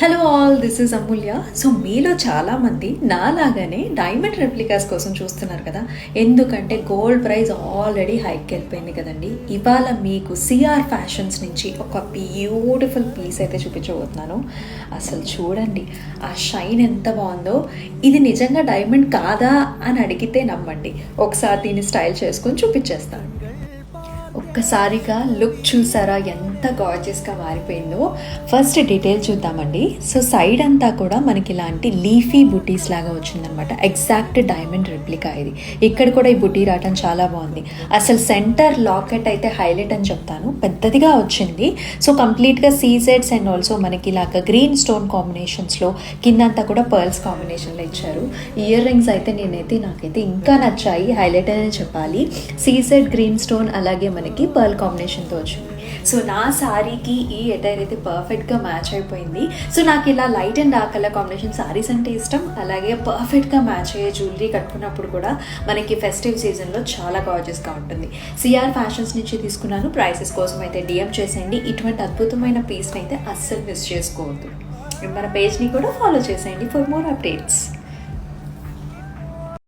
Hello all, this is Amulya. So మీలో చాలామంది నాలాగానే diamond replicas కోసం చూస్తున్నారు కదా. ఎందుకంటే గోల్డ్ ప్రైస్ ఆల్రెడీ హైక్ వెళ్ళిపోయింది కదండి. ఇవాళ మీకు సిఆర్ ఫ్యాషన్స్ నుంచి ఒక బ్యూటిఫుల్ పీస్ అయితే చూపించబోతున్నాను. అసలు చూడండి ఆ షైన్ ఎంత బాగుందో. ఇది నిజంగా డైమండ్ కాదా అని అడిగితే నమ్మండి. ఒకసారి దీన్ని స్టైల్ చేసుకొని చూపించేస్తాను. ఒక్కసారిగా లుక్ చూసారా ఎంత గార్జియస్గా మారిపోయిందో. ఫస్ట్ డీటెయిల్ చూద్దామండి. సో సైడ్ అంతా కూడా మనకి ఇలాంటి లీఫీ బుటీస్ లాగా వచ్చిందనమాట. ఎగ్జాక్ట్ డైమండ్ రెప్లికా ఇది. ఇక్కడ కూడా ఈ బుటీ రావటం చాలా బాగుంది. అసలు సెంటర్ లాకెట్ అయితే హైలైట్ అని చెప్తాను, పెద్దదిగా వచ్చింది. సో కంప్లీట్గా సీజెడ్స్ అండ్ ఆల్సో మనకి ఇలాగ గ్రీన్ స్టోన్ కాంబినేషన్స్లో కిందంతా కూడా పర్ల్స్ కాంబినేషన్లో ఇచ్చారు. ఇయర్ రింగ్స్ అయితే నాకైతే ఇంకా నచ్చాయి, హైలైట్ అనే చెప్పాలి. సీజెడ్ గ్రీన్ స్టోన్ అలాగే మనకి పర్ల్ కాంబినేషన్తో వచ్చింది. సో నా శారీకి ఈ అటైర్ అయితే పర్ఫెక్ట్గా మ్యాచ్ అయిపోయింది. సో నాకు ఇలా light and dark colour combination saris అంటే ఇష్టం. అలాగే పర్ఫెక్ట్గా మ్యాచ్ అయ్యే జ్యువెలరీ కట్టుకున్నప్పుడు కూడా మనకి ఫెస్టివ్ సీజన్లో చాలా గార్జియస్గా ఉంటుంది. సిఆర్ ఫ్యాషన్స్ నుంచి తీసుకున్నాను. ప్రైసెస్ కోసం అయితే డిఎం చేసేయండి. ఇటువంటి అద్భుతమైన పీస్ని అయితే అస్సలు మిస్ చేసుకోవద్దు. మన పేజ్ని కూడా ఫాలో చేసేయండి ఫర్ మోర్ అప్డేట్స్.